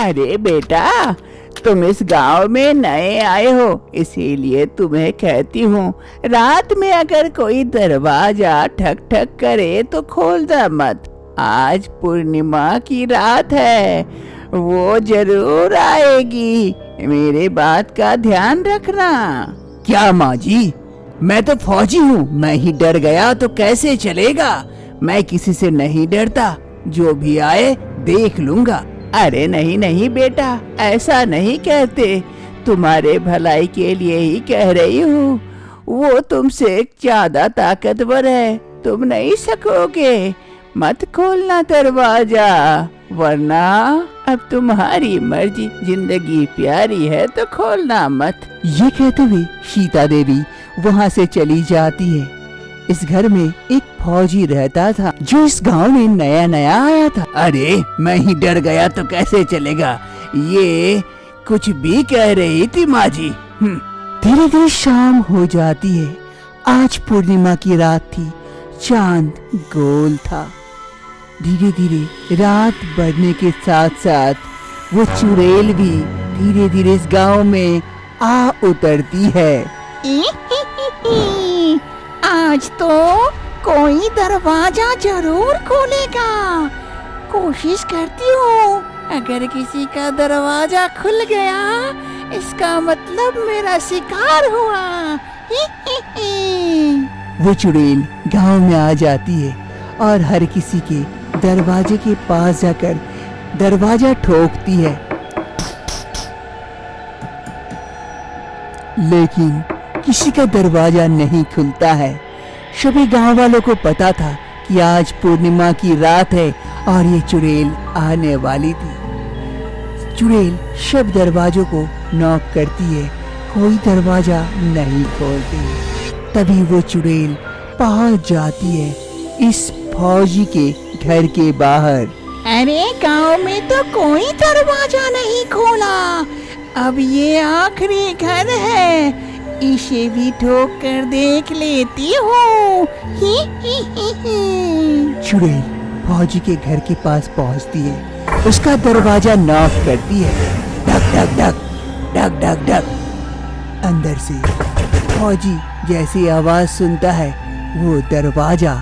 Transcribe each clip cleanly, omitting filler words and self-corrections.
अरे बेटा, तुम इस गांव में नए आए हो, इसीलिए तुम्हें कहती हूँ, रात में अगर कोई दरवाजा ठक ठक करे तो खोलना मत। आज पूर्णिमा की रात है, वो जरूर आएगी। मेरे बात का ध्यान रखना। क्या माँ जी, मैं तो फौजी हूँ, मैं ही डर गया तो कैसे चलेगा। मैं किसी से नहीं डरता, जो भी आए देख लूंगा। अरे नहीं नहीं बेटा, ऐसा नहीं कहते, तुम्हारे भलाई के लिए ही कह रही हूँ। वो तुमसे ज्यादा ताकतवर है, तुम नहीं सकोगे। मत खोलना दरवाजा, वरना अब तुम्हारी मर्जी। जिंदगी प्यारी है तो खोलना मत। ये कहते हुए सीता देवी वहाँ से चली जाती है। इस घर में एक फौजी रहता था, जो इस गांव में नया नया आया था। अरे मैं ही डर गया तो कैसे चलेगा, ये कुछ भी कह रही थी माँ जी। धीरे धीरे शाम हो जाती है। आज पूर्णिमा की रात थी, चांद गोल था। धीरे धीरे रात बढ़ने के साथ साथ वो चुड़ैल भी धीरे धीरे इस गांव में आ उतरती है। आज तो कोई दरवाजा जरूर खोलेगा। कोशिश करती हूँ, अगर किसी का दरवाजा खुल गया, इसका मतलब मेरा शिकार हुआ। वो चुड़ैल गांव में आ जाती है और हर किसी के दरवाजे के पास जाकर दरवाजा ठोकती है, लेकिन किसी का दरवाजा नहीं खुलता है। सभी गांव वालों को पता था कि आज पूर्णिमा की रात है और ये चुड़ैल आने वाली थी। चुड़ैल सब दरवाजों को नॉक करती है, कोई दरवाजा नहीं खोलती। तभी वो चुड़ैल पहुंच जाती है इस फौजी के घर के बाहर। अरे गांव में तो कोई दरवाजा नहीं खोला, अब ये आखिरी घर है, इसे भी ठोक कर देख लेती हूँ। चुड़ैल फौजी के घर के पास पहुँचती है, उसका दरवाजा नॉक करती है। धक धक धक धक धक धक। अंदर से फौजी जैसी आवाज सुनता है, वो दरवाजा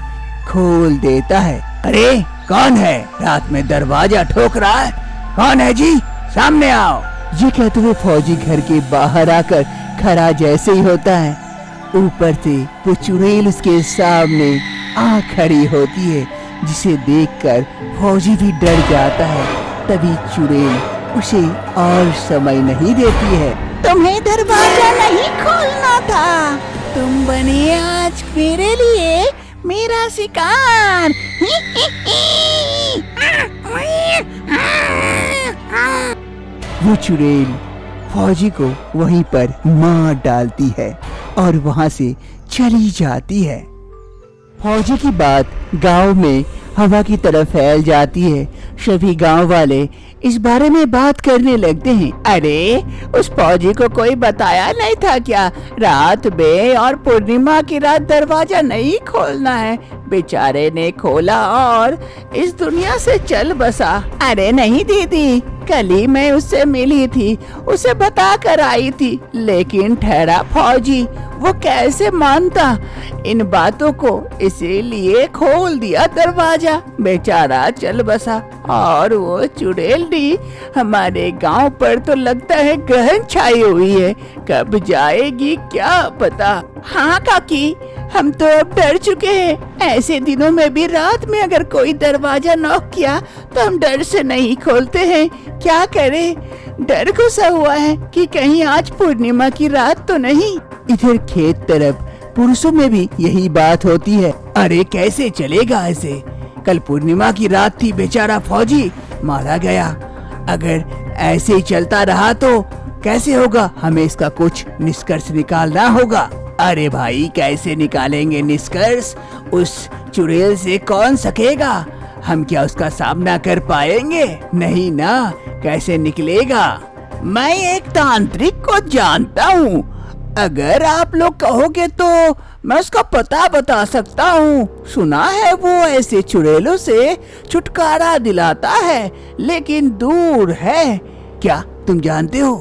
खोल देता है। अरे कौन है रात में दरवाजा ठोक रहा है? कौन है जी, सामने आओ। ये कहते हुए फौजी घर के बाहर आकर खड़ा जैसे ही होता है, ऊपर से वो चुड़ैल उसके सामने आ खड़ी होती है, जिसे देखकर फौजी भी डर जाता है। तभी चुड़ैल उसे और समय नहीं देती है। तुम्हें दरवाजा नहीं खोलना था, तुम बने आज मेरे लिए मेरा शिकार। वो चुड़ैल फौजी को वहीं पर मार डालती है और वहां से चली जाती है। फौजी की बात गांव में हवा की तरह फैल जाती है। सभी गांव वाले इस बारे में बात करने लगते हैं। अरे उस फौजी को कोई बताया नहीं था क्या, रात में और पूर्णिमा की रात दरवाजा नहीं खोलना है। बेचारे ने खोला और इस दुनिया से चल बसा। अरे नहीं दीदी, कल ही मैं उससे मिली थी, उसे बता कर आई थी, लेकिन ठहरा फौजी, वो कैसे मानता इन बातों को, इसीलिए खोल दिया दरवाजा। बेचारा चल बसा। और वो चुड़ैल भी हमारे गांव पर तो लगता है ग्रहण छाई हुई है, कब जाएगी क्या पता। हाँ काकी, हम तो अब डर चुके हैं। ऐसे दिनों में भी रात में अगर कोई दरवाजा नॉक किया तो हम डर से नहीं खोलते हैं। क्या करें, डर घुसा हुआ है कि कहीं आज पूर्णिमा की रात तो नहीं। इधर खेत तरफ पुरुषों में भी यही बात होती है। अरे कैसे चलेगा ऐसे, कल पूर्णिमा की रात थी, बेचारा फौजी मारा गया। अगर ऐसे ही चलता रहा तो कैसे होगा, हमें इसका कुछ निष्कर्ष निकालना होगा। अरे भाई कैसे निकालेंगे निष्कर्ष, उस चुड़ैल से कौन सकेगा, हम क्या उसका सामना कर पाएंगे, नहीं ना, कैसे निकलेगा। मैं एक तांत्रिक को जानता हूँ, अगर आप लोग कहोगे तो मैं उसका पता बता सकता हूँ। सुना है वो ऐसे चुड़ैलों से छुटकारा दिलाता है, लेकिन दूर है, क्या तुम जानते हो?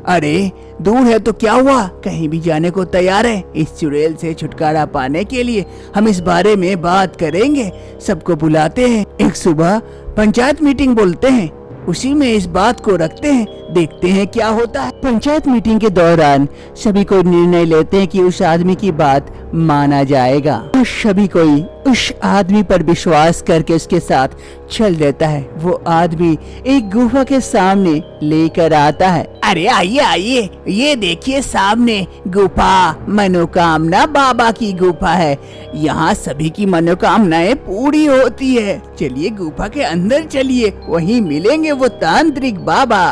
अरे दूर है तो क्या हुआ, कहीं भी जाने को तैयार है। इस चुड़ैल से छुटकारा पाने के लिए हम इस बारे में बात करेंगे। सबको बुलाते हैं, एक सुबह पंचायत मीटिंग बोलते हैं, उसी में इस बात को रखते हैं, देखते हैं क्या होता है। पंचायत मीटिंग के दौरान सभी कोई निर्णय लेते हैं कि उस आदमी की बात माना जाएगा और सभी कोई उस आदमी पर विश्वास करके उसके साथ चल देता है। वो आदमी एक गुफा के सामने लेकर आता है। अरे आइए आइए, ये देखिए सामने गुफा, मनोकामना बाबा की गुफा है। यहाँ सभी की मनोकामनाएं पूरी होती है। चलिए गुफा के अंदर चलिए, वहीं मिलेंगे वो तांत्रिक बाबा।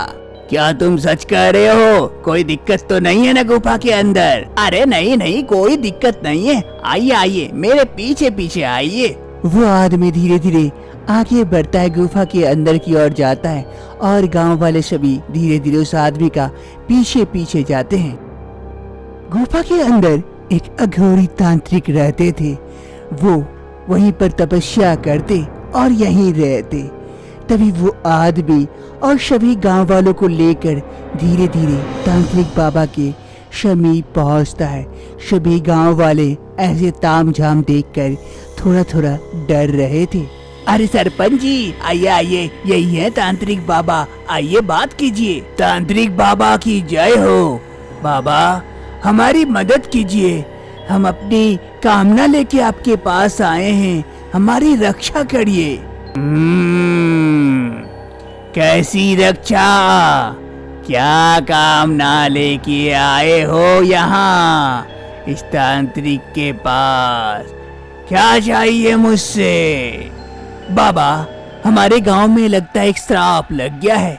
क्या तुम सच कह रहे हो? कोई दिक्कत तो नहीं है ना गुफा के अंदर? अरे नहीं नहीं, कोई दिक्कत नहीं है। आइए आइए, मेरे पीछे पीछे आइए। वो आदमी धीरे धीरे आगे बढ़ता है, गुफा के अंदर की ओर जाता है और गांव वाले सभी धीरे धीरे उस आदमी का पीछे पीछे जाते हैं। गुफा के अंदर एक अघोरी तांत्रिक रहते थे। वो वहीं पर तपस्या करते और यहीं रहते। तभी वो आदमी और सभी गांव वालों को लेकर धीरे धीरे तांत्रिक बाबा के समीप पहुंचता है। सभी गांव वाले ऐसे तामझाम देखकर थोड़ा थोड़ा डर रहे थे। अरे सरपंच जी, आइए आइए, यही है तांत्रिक बाबा, आइए बात कीजिए। तांत्रिक बाबा की जय हो। बाबा हमारी मदद कीजिए, हम अपनी कामना लेके आपके पास आए हैं, हमारी रक्षा करिए। कैसी रक्षा? क्या कामना लेके आए हो यहाँ इस तांत्रिक के पास? क्या चाहिए मुझसे? बाबा हमारे गांव में लगता है एक श्राप लग गया है।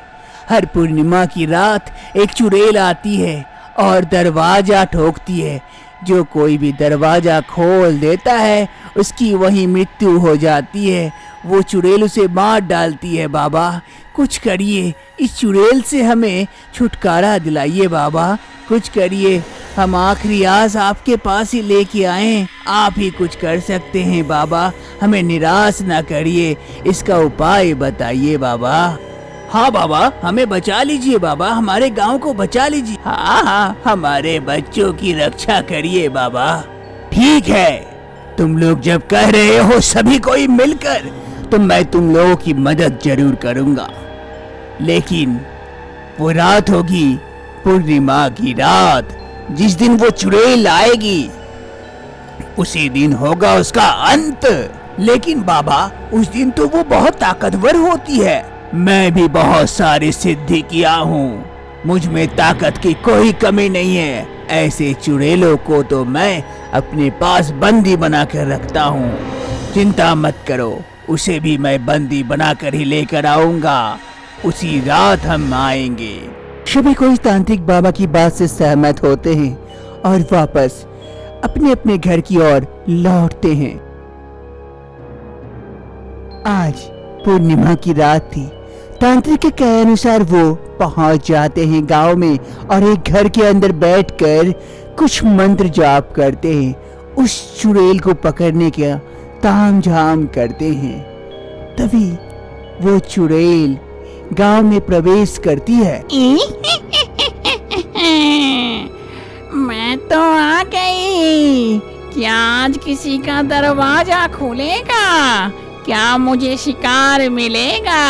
हर पूर्णिमा की रात एक चुड़ैल आती है और दरवाजा ठोकती है। जो कोई भी दरवाजा खोल देता है उसकी वही मृत्यु हो जाती है। वो चुड़ैल उसे मार डालती है। बाबा कुछ करिए, इस चुड़ैल से हमें छुटकारा दिलाइए। बाबा कुछ करिए, हम आखिरी आस आपके पास ही लेके आए, आप ही कुछ कर सकते हैं। बाबा हमें निराश ना करिए, इसका उपाय बताइए बाबा। हाँ बाबा, हमें बचा लीजिए बाबा, हमारे गांव को बचा लीजिए। हाँ हाँ, हमारे बच्चों की रक्षा करिए बाबा। ठीक है, तुम लोग जब कह रहे हो सभी कोई मिलकर, तो मैं तुम लोगों की मदद जरूर करूंगा। लेकिन वो रात होगी पूर्णिमा की रात, जिस दिन वो चुड़ैल आएगी उसी दिन होगा उसका अंत। लेकिन बाबा उस दिन तो वो बहुत ताकतवर होती है। मैं भी बहुत सारी सिद्धि किया हूँ, मुझ में ताकत की कोई कमी नहीं है। ऐसे चुड़ैलों को तो मैं अपने पास बंदी बनाकर रखता हूँ। चिंता मत करो, उसे भी मैं बंदी बनाकर ही लेकर आऊंगा। उसी रात हम आएंगे। सभी कोई तांत्रिक बाबा की बात से सहमत होते हैं और वापस अपने अपने घर की ओर लौटते हैं। आज पूर्णिमा की रात थी। तांत्रिक के कहे अनुसार वो पहुंच जाते हैं गांव में और एक घर के अंदर बैठकर कुछ मंत्र जाप करते हैं। उस चुड़ैल को पकड़ने का तामझाम करते हैं। तभी वो चुड़ैल गांव में प्रवेश करती है। मैं तो आ गई। क्या आज किसी का दरवाजा खुलेगा? क्या मुझे शिकार मिलेगा?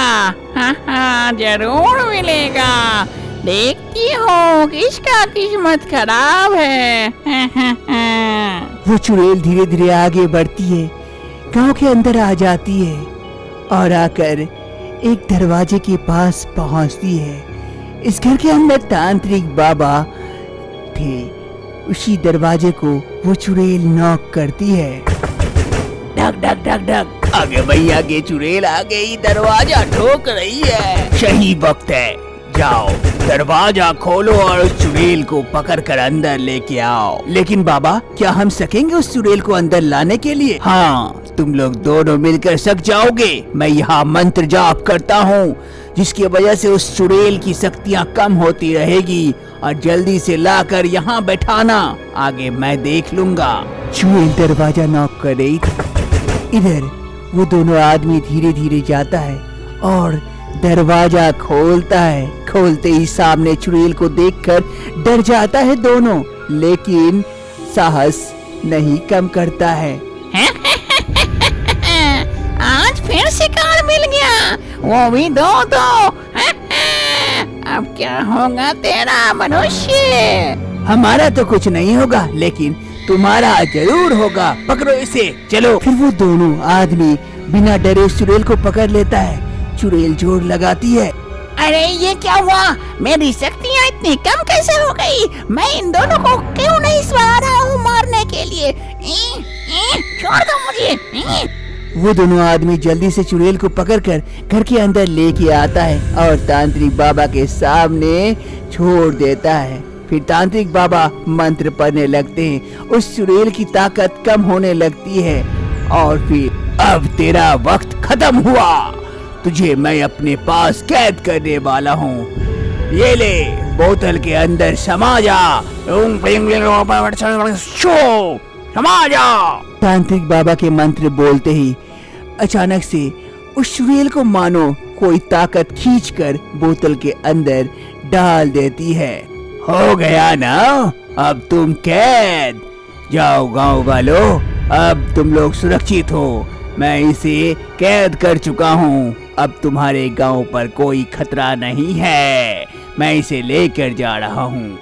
हाँ जरूर मिलेगा। देखती हो किसका किस्मत खराब है। वो चुड़ैल धीरे धीरे आगे बढ़ती है, गांव के अंदर आ जाती है और आकर एक दरवाजे के पास पहुंचती है। इस घर के अंदर तांत्रिक बाबा थे। उसी दरवाजे को वो चुड़ैल नॉक करती है। ढक ढक ढक ढक, आगे भैया के चुड़ैल आ गई, दरवाजा ठोक रही है। सही वक्त है, जाओ दरवाजा खोलो और उस चुड़ैल को पकड़ कर अंदर लेके आओ। लेकिन बाबा क्या हम सकेंगे उस चुड़ैल को अंदर लाने के लिए? हाँ, तुम लोग दोनों मिलकर सक जाओगे। मैं यहाँ मंत्र जाप करता हूँ, जिसकी वजह से उस चुड़ैल की शक्तियाँ कम होती रहेगी और जल्दी से लाकर यहाँ बैठाना, आगे मैं देख लूंगा। चुड़ैल दरवाजा नॉक कर रही थी। इधर वो दोनों आदमी धीरे धीरे जाता है और दरवाजा खोलता है। खोलते ही सामने चुड़ैल को देखकर डर जाता है दोनों, लेकिन साहस नहीं कम करता है। आज फिर शिकार मिल गया, वो भी दो। अब क्या होगा तेरा मनुष्य? हमारा तो कुछ नहीं होगा, लेकिन तुम्हारा जरूर होगा। पकड़ो इसे, चलो। फिर वो दोनों आदमी बिना डरे उस चुड़ैल को पकड़ लेता है। चुड़ैल जोर लगाती है। अरे ये क्या हुआ? मेरी शक्तियाँ इतनी कम कैसे हो गई? मैं इन दोनों को क्यों नहीं सवारा हूँ मारने के लिए? छोड़ दो मुझे। वो दोनों आदमी जल्दी से चुड़ैल को पकड़कर घर के अंदर लेके आता है और तांत्रिक बाबा के सामने छोड़ देता है। फिर तांत्रिक बाबा मंत्र पढ़ने लगते हैं। उस चुड़ैल की ताकत कम होने लगती है और फिर अब तेरा वक्त खत्म हुआ। तुझे मैं अपने पास कैद करने वाला हूँ। ये ले, बोतल के अंदर समा जा। समा जा। तांत्रिक बाबा के मंत्र बोलते ही अचानक से उस चुड़ैल को मानो कोई ताकत खींचकर बोतल के अंदर डाल देती है। हो गया ना, अब तुम कैद। जाओ गांव वालों, अब तुम लोग सुरक्षित हो। मैं इसे कैद कर चुका हूँ। अब तुम्हारे गांव पर कोई खतरा नहीं है। मैं इसे लेकर जा रहा हूँ।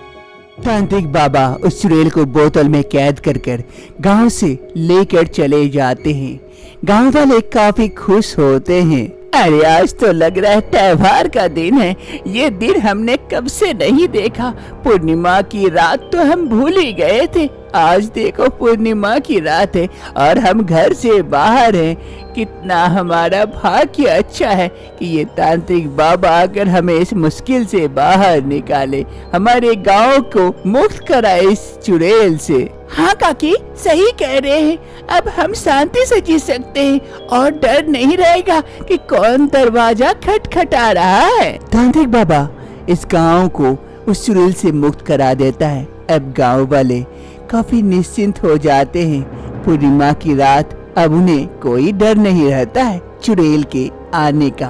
तांत्रिक बाबा उस चुड़ैल को बोतल में कैद कर गांव से लेकर चले जाते हैं। गांव वाले काफी खुश होते हैं। अरे आज तो लग रहा है त्योहार का दिन है। ये दिन हमने कब से नहीं देखा। पूर्णिमा की रात तो हम भूल ही गए थे। आज देखो पूर्णिमा की रात है और हम घर से बाहर हैं। कितना हमारा भाग्य अच्छा है कि ये तांत्रिक बाबा अगर हमें इस मुश्किल से बाहर निकाले, हमारे गांव को मुक्त कराए इस चुड़ैल से। हाँ काकी, सही कह रहे हैं। अब हम शांति से जी सकते हैं और डर नहीं रहेगा कि कौन दरवाजा खटखटा रहा है। तांत्रिक बाबा इस गांव को उस चुड़ैल से मुक्त करा देता है। अब गांव वाले काफी निश्चिंत हो जाते हैं। पूर्णिमा की रात अब उन्हें कोई डर नहीं रहता है चुड़ैल के आने का।